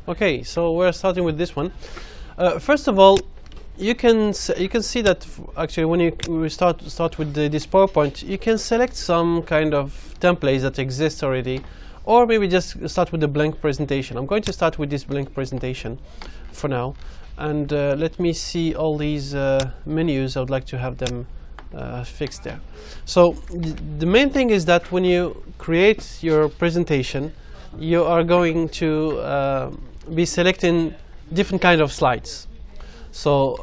Okay, so we're starting with this one. First of all, you can see that actually when we start with this PowerPoint, you can select some kind of templates that exist already, or maybe just start with the blank presentation. I'm going to start with this blank presentation for now, and let me see all these menus. I would like to have them fixed there. So the main thing is that when you create your presentation, you are going to be selecting different kind of slides. So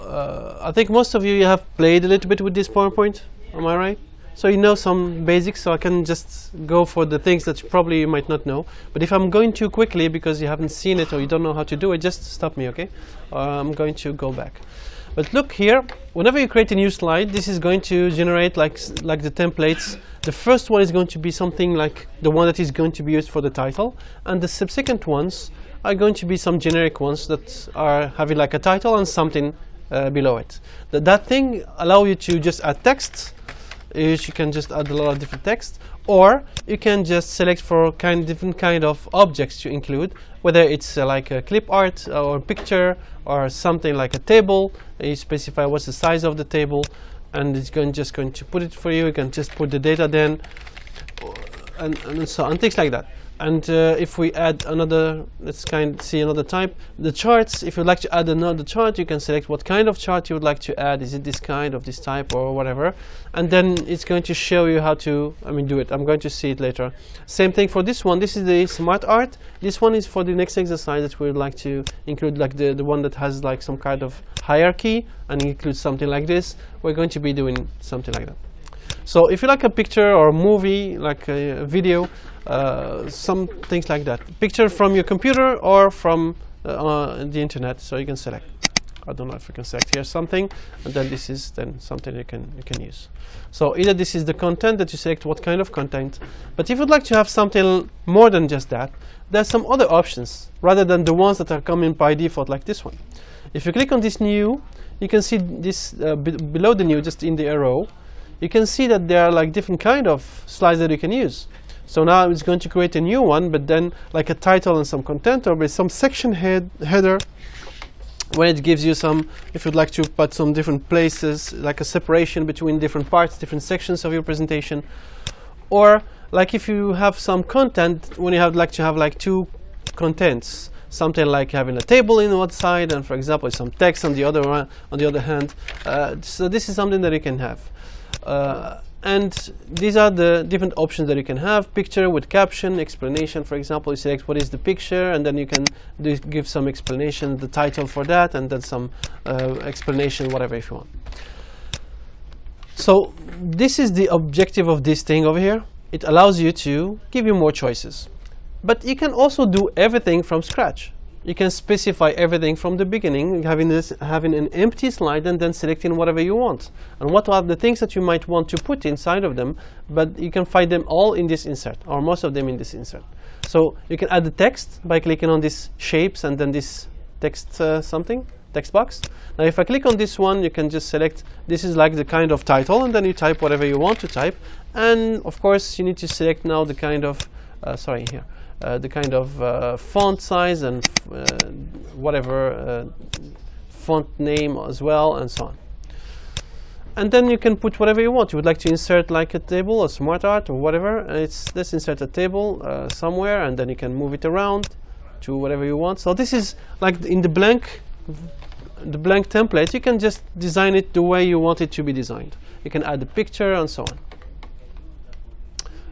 I think most of you have played a little bit with this PowerPoint, am I right? So you know some basics, so I can just go for the things that probably you might not know. But if I'm going too quickly because you haven't seen it or you don't know how to do it, just stop me, okay? I'm going to go back. But look here, whenever you create a new slide, this is going to generate like the templates. The first one is going to be something like the one that is going to be used for the title, and the subsequent ones are going to be some generic ones that are having like a title and something below it. That thing allows you to just add text. You can just add a lot of different text, or you can just select for different kind of objects to include, whether it's like a clip art or a picture or something like a table. You specify what's the size of the table, and it's just going to put it for you. You can just put the data then, and so on, things like that. And if we add another, let's see another type, the charts. If you'd like to add another chart, you can select what kind of chart you would like to add. Is it this kind of this type or whatever? And then it's going to show you how to, do it. I'm going to see it later. Same thing for this one. This is the smart art. This one is for the next exercise that we would like to include, like the one that has like some kind of hierarchy and includes something like this. We're going to be doing something like that. So if you like a picture or a movie, like a video, some things like that. Picture from your computer or from the internet, so you can select. I don't know if you can select here something, and then this is then something you can use. So either this is the content that you select, what kind of content. But if you'd like to have something more than just that, there's some other options rather than the ones that are coming by default, like this one. If you click on this new, you can see this below the new, just in the arrow. You can see that there are like different kind of slides that you can use. So now it's going to create a new one, but then like a title and some content, or with some section header, where it gives you some, if you'd like to put some different places, like a separation between different parts, different sections of your presentation. Or like if you have some content, when you have like to have like two contents, something like having a table in one side and, for example, some text on the other one, on the other hand. So this is something that you can have. And these are the different options that you can have. Picture with caption, explanation, for example. You select what is the picture, and then you can give some explanation, the title for that, and then some explanation, whatever if you want. So this is the objective of this thing over here. It allows you to give you more choices. But you can also do everything from scratch. You can specify everything from the beginning, having an empty slide and then selecting whatever you want. And what are the things that you might want to put inside of them, but you can find them all in this insert, or most of them in this insert. So you can add the text by clicking on these shapes and then this text text box. Now if I click on this one, you can just select, this is like the kind of title, and then you type whatever you want to type. And of course you need to select now the kind of, the kind of font size and whatever font name as well, and so on. And then you can put whatever you want. You would like to insert like a table, a smart art, or whatever. Let's insert a table somewhere, and then you can move it around to whatever you want. So this is like in the blank template. You can just design it the way you want it to be designed. You can add a picture and so on.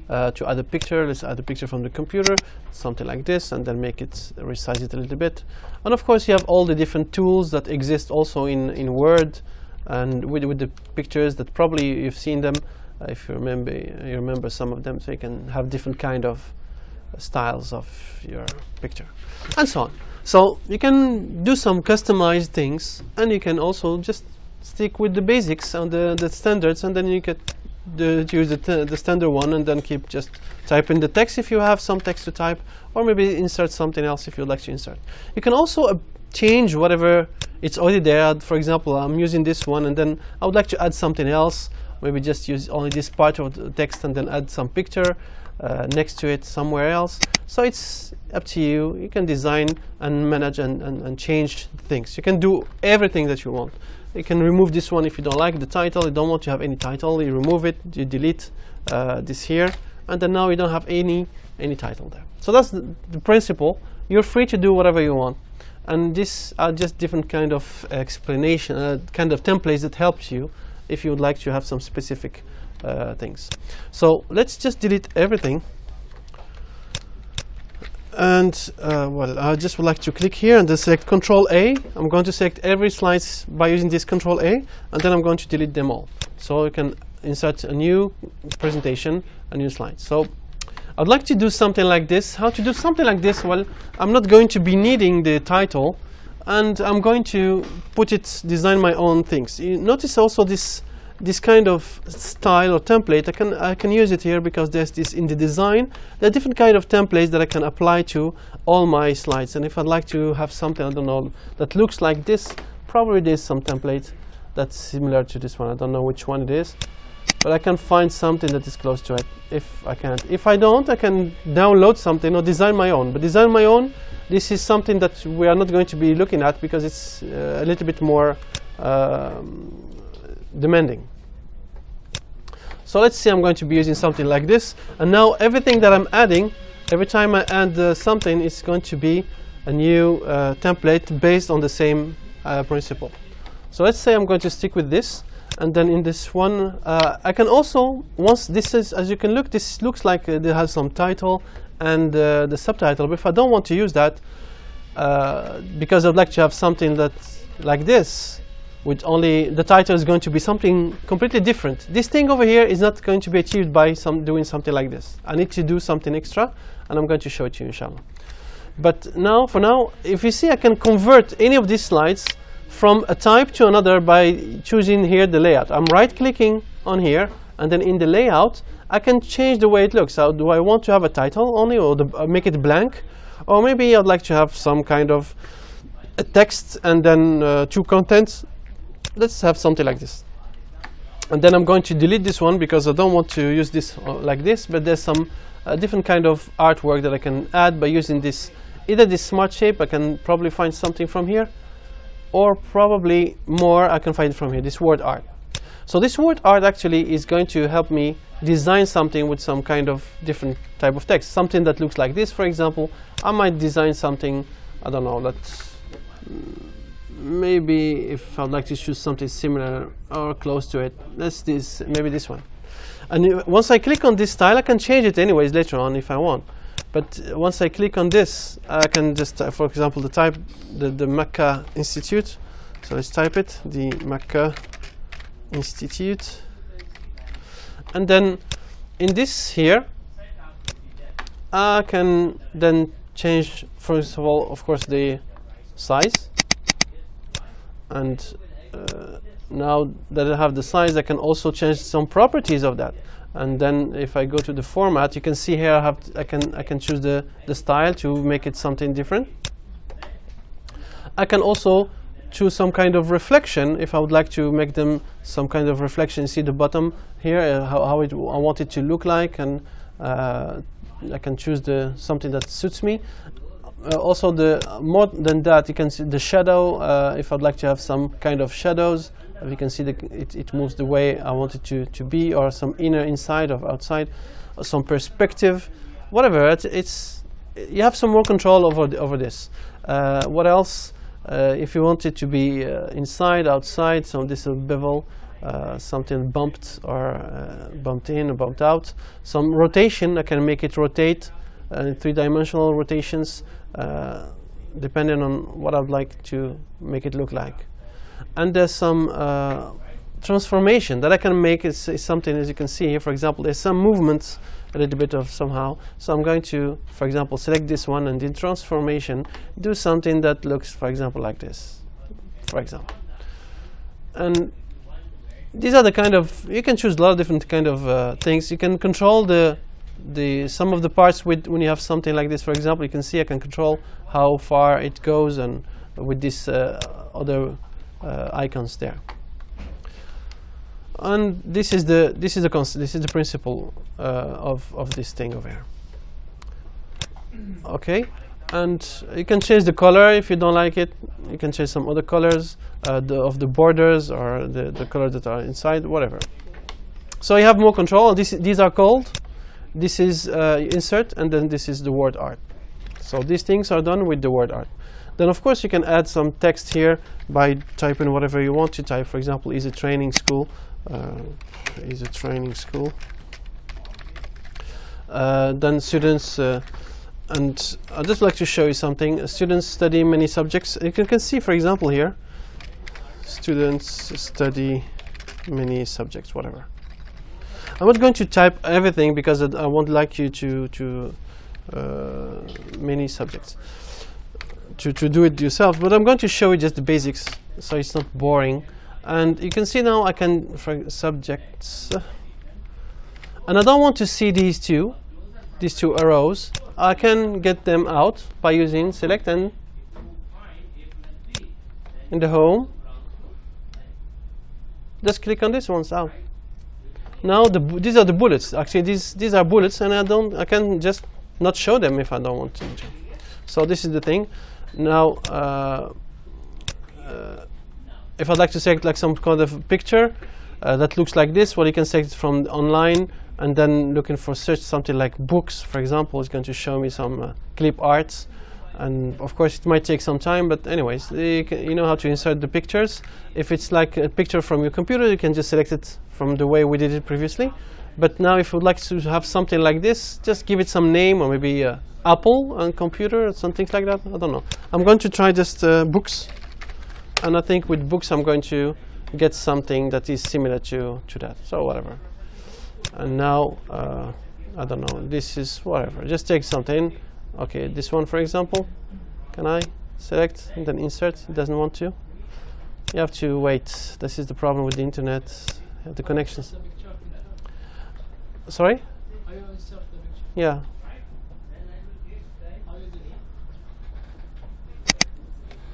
To add a picture, let's add a picture from the computer, something like this, and then make it, resize it a little bit. And of course you have all the different tools that exist also in Word, and with the pictures that probably you've seen them, if you remember some of them, so you can have different kind of styles of your picture, and so on. So you can do some customized things, and you can also just stick with the basics and the standards, and then you could use the standard one, and then keep just typing the text if you have some text to type, or maybe insert something else if you'd like to insert. You can also change whatever it's already there. For example, I'm using this one, and then I would like to add something else. Maybe just use only this part of the text and then add some picture. next to it, somewhere else. So it's up to you. You can design and manage and change things. You can do everything that you want. You can remove this one if you don't like the title, you don't want to have any title, you remove it, you delete this here, and then now you don't have any title there. So that's the principle. You're free to do whatever you want. And these are just different kind of explanation, kind of templates that helps you if you would like to have some specific things. So let's just delete everything. And well, I just would like to click here and then select Control A. I'm going to select every slides by using this Control A, and then I'm going to delete them all. So you can insert a new presentation, a new slide. So I'd like to do something like this. How to do something like this? Well, I'm not going to be needing the title, and I'm going to design my own things. You notice also this kind of style or template. I can use it here because there's this in the design. There are different kind of templates that I can apply to all my slides. And if I'd like to have something, I don't know, that looks like this, probably there's some template that's similar to this one. I don't know which one it is, but I can find something that is close to it if I can't. If I don't, I can download something or design my own. But design my own, this is something that we are not going to be looking at because it's a little bit more demanding. So let's say I'm going to be using something like this, and now everything that I'm adding, every time I add something, it's going to be a new template based on the same principle. So let's say I'm going to stick with this, and then in this one I can also, once this is, as you can look, this looks like it has some title and the subtitle, but if I don't want to use that because I'd like to have something that's like this, with only the title is going to be something completely different. This thing over here is not going to be achieved by doing something like this. I need to do something extra, and I'm going to show it to you, inshallah. But now, for now, if you see, I can convert any of these slides from a type to another by choosing here the layout. I'm right-clicking on here, and then in the layout, I can change the way it looks. So do I want to have a title only, or make it blank? Or maybe I'd like to have some kind of a text and then two contents. Let's have something like this. And then I'm going to delete this one because I don't want to use this like this, but there's some different kind of artwork that I can add by using this, either this smart shape. I can probably find something from here, or probably more I can find it from here, this word art. So this word art actually is going to help me design something with some kind of different type of text, something that looks like this. For example, I might design something, I don't know, that's maybe if I'd like to choose something similar or close to it, maybe this one. And once I click on this style, I can change it anyways later on if I want. But once I click on this, I can just, for example, the Mecca Institute. So let's type it, the Mecca Institute. And then in this here, I can then change, first of all, of course, the size. And now that I have the size, I can also change some properties of that. And then if I go to the format, you can see here I can choose the style to make it something different. I can also choose some kind of reflection if I would like to make them some kind of reflection. See the bottom here, how I want it to look like, and I can choose something that suits me. Also, more than that, you can see the shadow. If I'd like to have some kind of shadows, you can see it moves the way I want it to be, or some inner, inside, or outside, or some perspective, whatever. You have some more control over this. What else? If you want it to be inside, outside, so this is bevel, something bumped or bumped in or bumped out. Some rotation, I can make it rotate. Three-dimensional rotations, depending on what I'd like to make it look like. And there's some transformation that I can make. Is something, as you can see here, for example, there's some movements a little bit of somehow. So I'm going to, for example, select this one, and in transformation, do something that looks, for example, like this, for example. And these are the kind of, you can choose a lot of different kind of things. You can control some of the parts when you have something like this. For example, you can see I can control how far it goes, and with this other icons there. And this is the principle of this thing over here. Okay, and you can change the color if you don't like it. You can change some other colors of the borders or the colors that are inside, whatever. So you have more control. These are called. This is insert, and then this is the word art. So these things are done with the word art. Then of course you can add some text here by typing whatever you want to type. For example, is a training school. Is a training school. Then students, and I'd just like to show you something. Students study many subjects. You can see, for example, here, students study many subjects, whatever. I'm not going to type everything because I won't like you to many subjects to do it yourself, but I'm going to show you just the basics so it's not boring. And you can see now I can, for subjects, and I don't want to see these two arrows. I can get them out by using select and in the home. Just click on this one's out. Now these are the bullets. Actually, these are bullets, and I can just not show them if I don't want to. So this is the thing. Now, if I'd like to select like some kind of picture that looks like this, well, you can select it from online, and then looking for search something like books, for example, is going to show me some clip arts. And of course, it might take some time, but anyways, you know how to insert the pictures. If it's like a picture from your computer, you can just select it from the way we did it previously. But now, if you'd like to have something like this, just give it some name, or maybe Apple on computer or something like that. I don't know. I'm going to try just books, and I think with books, I'm going to get something that is similar to that. So whatever. And now, I don't know. This is whatever. Just take something. Okay, this one, for example. Can I select and then insert? It doesn't want to. You have to wait. This is the problem with the internet. You have the connections. Sorry? Yeah.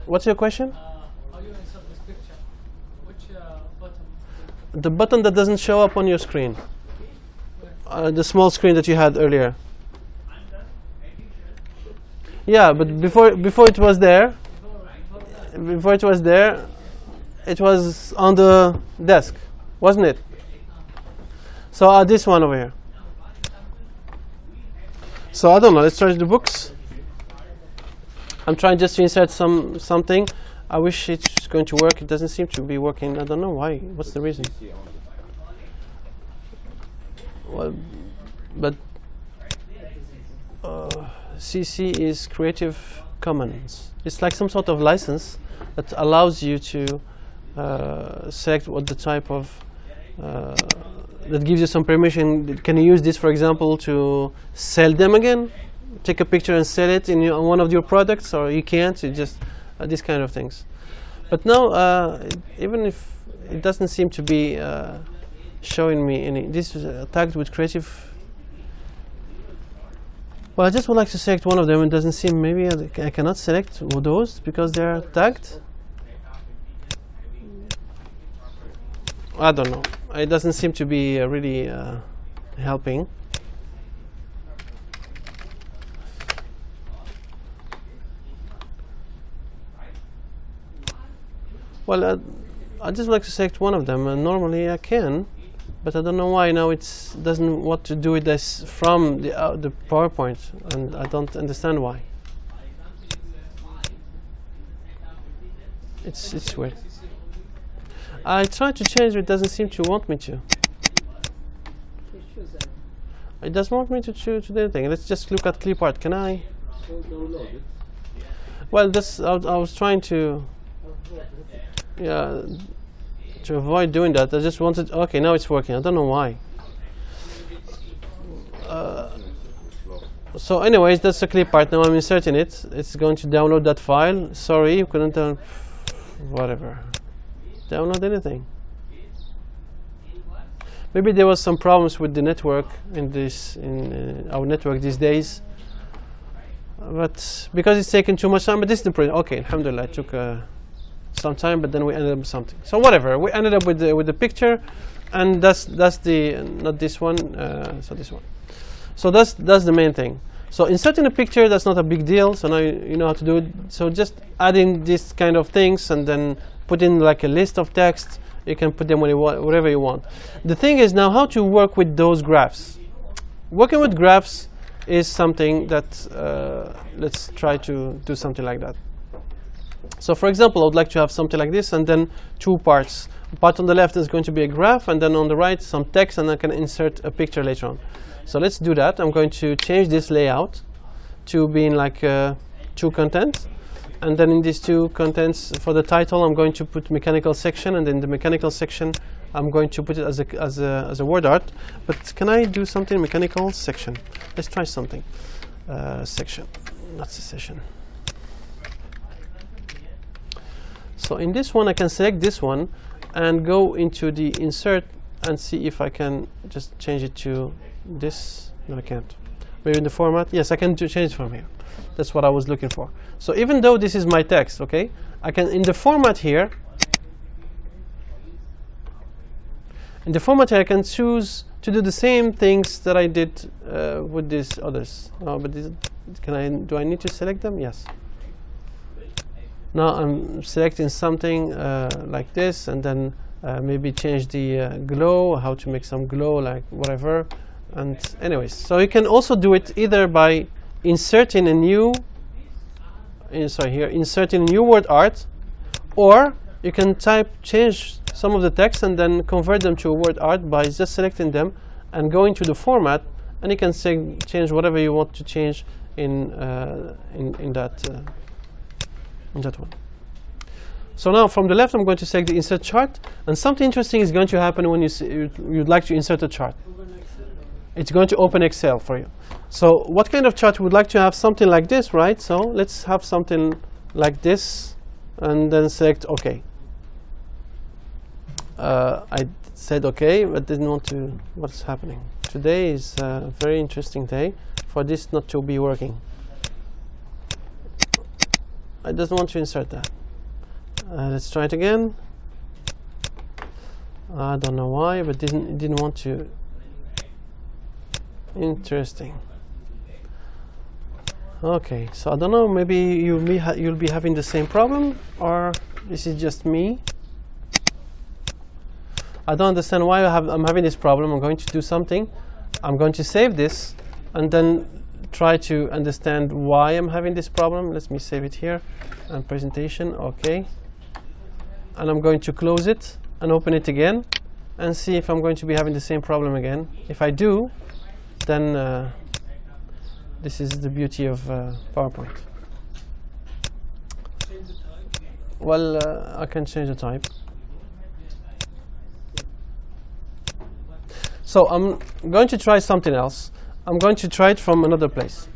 What's your question? How you insert this picture? Which button? The button that doesn't show up on your screen. The small screen that you had earlier. Yeah, but before it was there. Before it was there, it was on the desk, wasn't it? So this one over here. So I don't know. Let's try the books. I'm trying just to insert something. I wish it's going to work. It doesn't seem to be working. I don't know why. What's the reason? Well, but CC is Creative Commons. It's like some sort of license that allows you to select what the type of that gives you some permission. Can you use this, for example, to sell them again? Take a picture and sell it in one of your products, or you can't. You just these kind of things. But now, even if it doesn't seem to be showing me any, this is tagged with creative. Well, I just would like to select one of them. It doesn't seem. Maybe I cannot select those because they are tagged. I don't know. It doesn't seem to be really helping. Well, I just like to select one of them, and normally I can, but I don't know why now it doesn't want to do it as from the PowerPoint, and I don't understand why. It's weird. I tried to change it, doesn't seem to want me to. It doesn't want me to do anything. Let's just look at clip art. Can I? Well, I was trying to. Yeah, to avoid doing that, I just wanted. Okay, now it's working. I don't know why. So, anyways, that's the clip part. Now I'm inserting it. It's going to download that file. Sorry, you couldn't. Whatever. Download anything. Maybe there was some problems with the network in our network these days. But because it's taken too much time, but this is the print. Okay, alhamdulillah, it took some time, but then we ended up with something. So whatever, we ended up with the picture, and that's the not this one, so this one. So that's the main thing. So inserting a picture, that's not a big deal. So now you know how to do it. So just adding these kind of things and then put in like a list of text. You can put them wherever you want. The thing is now how to work with those graphs. Working with graphs is something that let's try to do something like that. So for example, I would like to have something like this and then two parts. Part on the left is going to be a graph, and then on the right some text, and I can insert a picture later on. So let's do that. I'm going to change this layout to being like two contents, and then in these two contents for the title I'm going to put mechanical section, and in the mechanical section I'm going to put it as a word art. But can I do something mechanical section? Let's try something. Section, not a session. So in this one I can select this one and go into the insert and see if I can just change it to this. No, I can't. Maybe in the format. Yes, I can change it from here. That's what I was looking for. So even though this is my text, okay, I can in the format here. In the format here, I can choose to do the same things that I did with these others. But do I need to select them? Yes. Now I'm selecting something like this, and then maybe change the glow, how to make some glow, like whatever. And anyways, so you can also do it either by inserting a new, inserting new word art, or you can change some of the text and then convert them to a word art by just selecting them and going to the format, and you can change whatever you want to change in that one. So now from the left I'm going to select the insert chart, and something interesting is going to happen when you'd like to insert a chart. It's going to open Excel for you. So what kind of chart would like to have? Something like this, right? So let's have something like this, and then select OK. I said OK, but didn't want to. What's happening? Today is a very interesting day for this not to be working. I doesn't want to insert that. Let's try it again. I don't know why, but didn't want to. Interesting. Okay, so I don't know. Maybe you'll be having the same problem, or this is just me. I don't understand why I'm having this problem. I'm going to do something. I'm going to save this, and then try to understand why I'm having this problem. Let me save it here, and presentation, okay. And I'm going to close it and open it again and see if I'm going to be having the same problem again. If I do, then this is the beauty of PowerPoint. Change the type. Well, I can change the type. So I'm going to try something else. I'm going to try it from another place.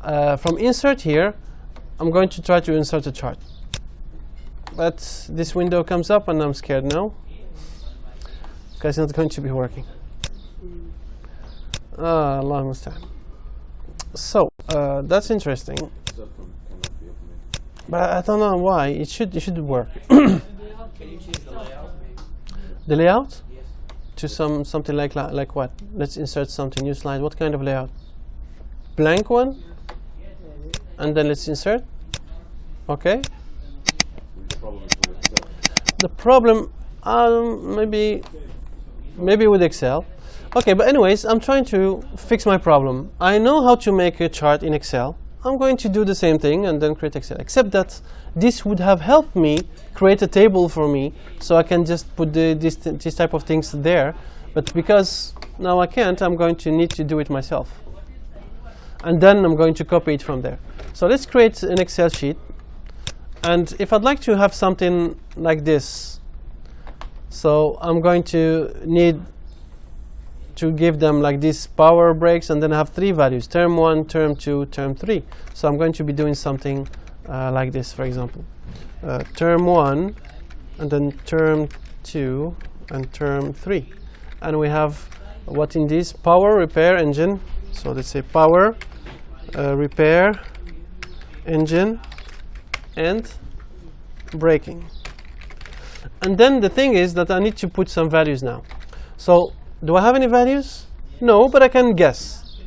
From insert here, I'm going to try to insert a chart. But this window comes up and I'm scared now, because it's not going to be working. Allah musta'an. So that's interesting. But I don't know why. It should work. Can you choose the layout? The layout? Yes. To something like what? Let's insert something, new slide. What kind of layout? Blank one? And then let's insert. Okay. The problem, maybe with Excel. Okay, but anyways, I'm trying to fix my problem. I know how to make a chart in Excel. I'm going to do the same thing and then create Excel, except that this would have helped me create a table for me, so I can just put this type of things there. But because now I can't, I'm going to need to do it myself. And then I'm going to copy it from there. So let's create an Excel sheet. And if I'd like to have something like this, so I'm going to need to give them like these power breaks, and then I have 3 values: term 1, term 2, term 3. So I'm going to be doing something like this, for example. Term 1, and then term 2, and term 3. And we have what in this? Power, repair, engine. So let's say power, repair, engine, and braking. And then the thing is that I need to put some values now. So do I have any values? No, but I can guess.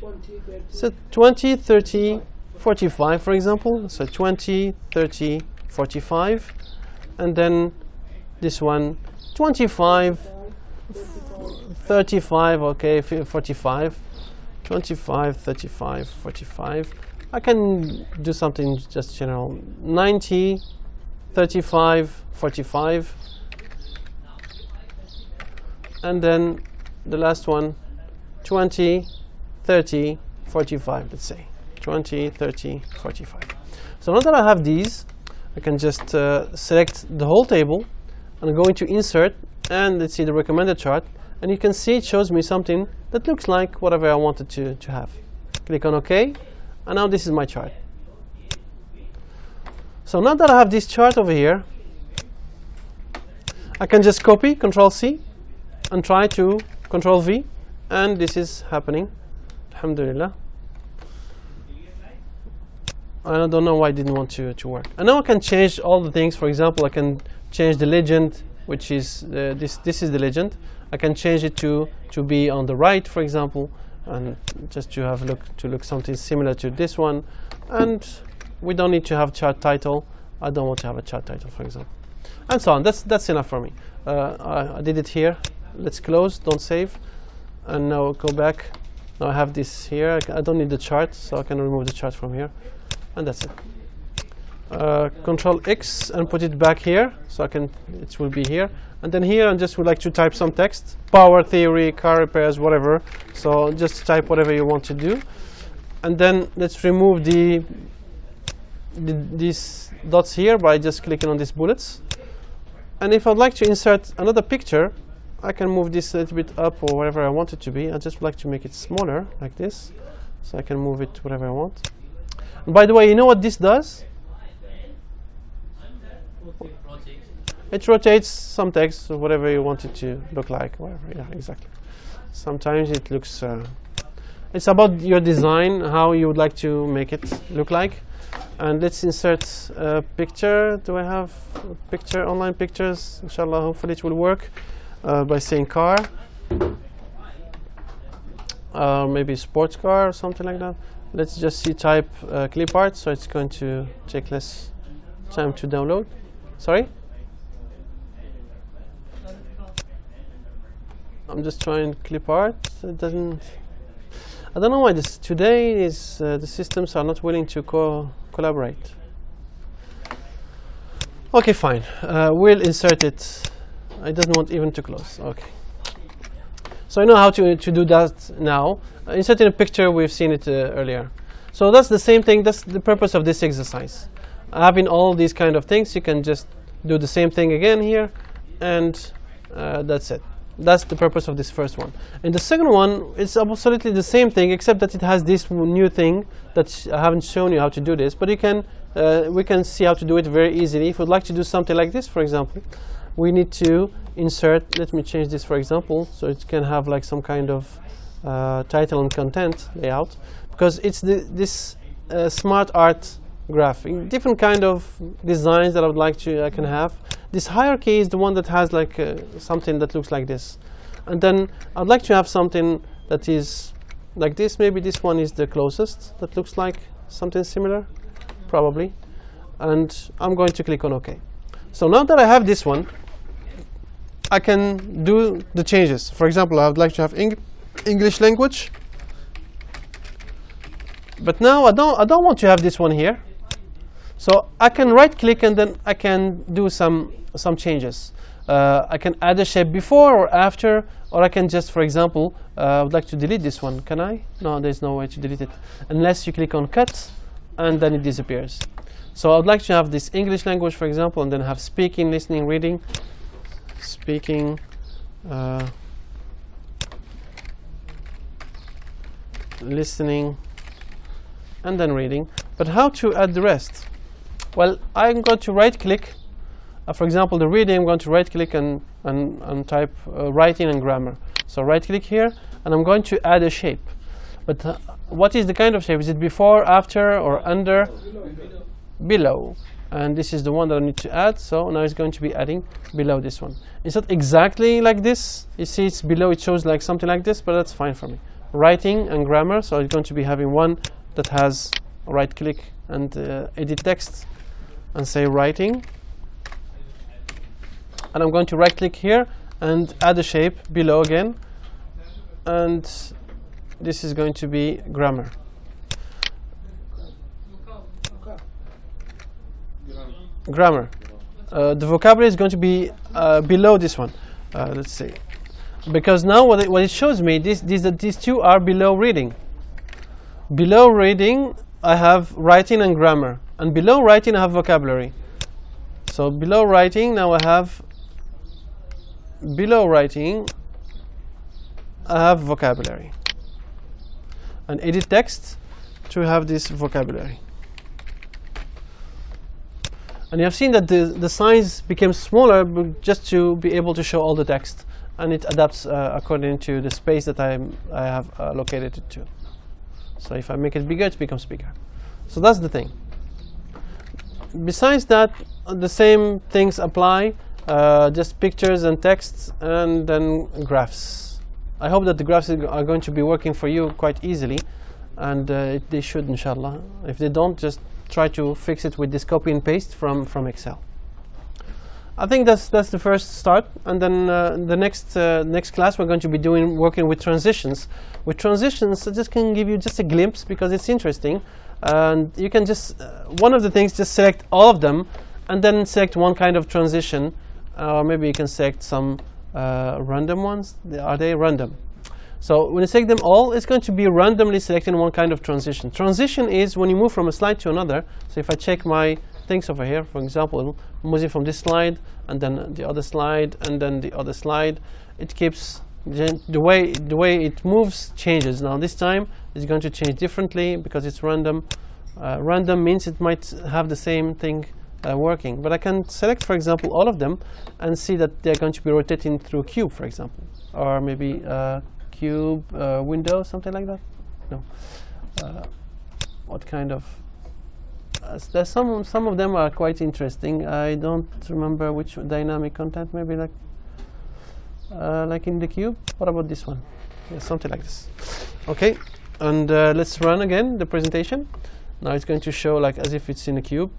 So 20, 30, 45, for example. So 20, 30, 45. And then this one, 25, 35, okay, 45. 25, 35, 45. I can do something just general. 90, 35, 45. And then the last one, 20, 30, 45, let's say. 20, 30, 45. So now that I have these, I can just select the whole table and go into Insert, and let's see the recommended chart. And you can see it shows me something that looks like whatever I wanted to have. Click on OK, and now this is my chart. So now that I have this chart over here, I can just copy, Control-C, and try to Control-V, and this is happening. Alhamdulillah. I don't know why it didn't want to work. And now I can change all the things. For example, I can change the legend, which is this is the legend. I can change it to be on the right, for example, and just to have look something similar to this one. And we don't need to have chart title. I don't want to have a chart title, for example, and so on. That's enough for me. I did it here. Let's close. Don't save. And now go back. Now I have this here. I don't need the chart, so I can remove the chart from here, and that's it. Control X and put it back here, so it will be here. And then here I just would like to type some text, power theory, car repairs, whatever. So just type whatever you want to do. And then let's remove these dots here by just clicking on these bullets. And if I'd like to insert another picture, I can move this a little bit up or wherever I want it to be. I just like to make it smaller, like this. So I can move it whatever I want. And by the way, you know what this does? It rotates some text or whatever you want it to look like, whatever. Yeah, exactly. Sometimes it looks. It's about your design, how you would like to make it look like. And let's insert a picture. Do I have a picture? Online pictures? Inshallah, hopefully it will work. By saying car, maybe sports car or something like that. Let's just see type clip art, so it's going to take less time to download. Sorry? I'm just trying clip art. It doesn't. I don't know why this today is. The systems are not willing to collaborate. Okay, fine. We'll insert it. It doesn't want even to close. Okay. So I know how to do that now. Inserting a picture, we've seen it earlier. So that's the same thing. That's the purpose of this exercise. Having all these kind of things, you can just do the same thing again here, and that's it. That's the purpose of this first one. And the second one, it's absolutely the same thing, except that it has this new thing that I haven't shown you how to do this. But you can, we can see how to do it very easily. If we'd like to do something like this, for example, we need to insert. Let me change this, for example, so it can have like some kind of title and content layout, because it's this smart art graph. Different kind of designs that I can have. This hierarchy is the one that has like something that looks like this, and then I'd like to have something that is like this. Maybe this one is the closest that looks like something similar, probably, and I'm going to click on OK. So now that I have this one, I can do the changes. For example, I would like to have English language, but now I don't want to have this one here. So I can right click and then I can do some changes. I can add a shape before or after, or I can just, for example, I would like to delete this one. Can I? No, there's no way to delete it unless you click on cut and then it disappears. So I would like to have this English language, for example, and then have speaking, listening, reading, speaking, listening, and then reading. But how to add the rest? Well, I'm going to right click. For example, the reading, I'm going to right click and type writing and grammar. So right click here, and I'm going to add a shape. But what is the kind of shape? Is it before, after, or under? Below. and this is the one that I need to add. So now it's going to be adding below this one. It's not exactly like this. You see it's below, it shows like something like this, but that's fine for me. Writing and grammar, so it's going to be having one that has right click and edit text and say writing. And I'm going to right click here and add a shape below again, and this is going to be grammar. Grammar. The vocabulary is going to be below this one. Let's see, because now what it shows me, these two are below reading. Below reading I have writing and grammar, and below writing I have vocabulary. So below writing now I have vocabulary, and edit text to have this vocabulary. And you have seen that the size became smaller just to be able to show all the text, and it adapts according to the space that I have allocated it to. So if I make it bigger, it becomes bigger. So that's the thing. Besides that, the same things apply, just pictures and texts, and then graphs. I hope that the graphs are going to be working for you quite easily, and they should, inshallah. If they don't, just try to fix it with this copy and paste from Excel. I think that's the first start, and then the next class we're going to be working with transitions. With transitions, I just can give you just a glimpse because it's interesting, and you can just one of the things, just select all of them, and then select one kind of transition, or maybe you can select some random ones. Are they random? So when you select them all, it's going to be randomly selecting one kind of transition. Transition is when you move from a slide to another. So if I check my things over here, for example, I'm moving from this slide and then the other slide and then the other slide. It keeps the way it moves changes. Now this time it's going to change differently because it's random. Random means it might have the same thing working, but I can select, for example, all of them and see that they're going to be rotating through cube, for example, or maybe cube window, something like that. No. What kind of? There's some of them are quite interesting. I don't remember which dynamic content. Maybe like in the cube. What about this one? Yeah, something like this. Okay, and let's run again the presentation. Now it's going to show like as if it's in a cube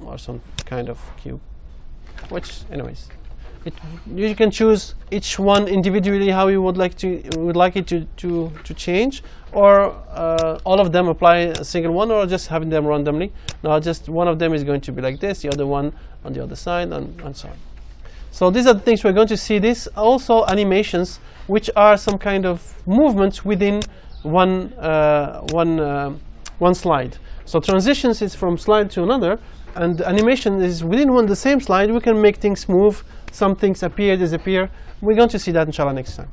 or some kind of cube. Which, anyways. You can choose each one individually how you would like it to change, or all of them apply a single one, or just having them randomly. Now just one of them is going to be like this, the other one on the other side, and so on. So these are the things we're going to see. This also animations, which are some kind of movements within one slide. So transitions is from slide to another, and animation is within the same slide. We can make things move. Some things appear, disappear. We're going to see that inshallah next time.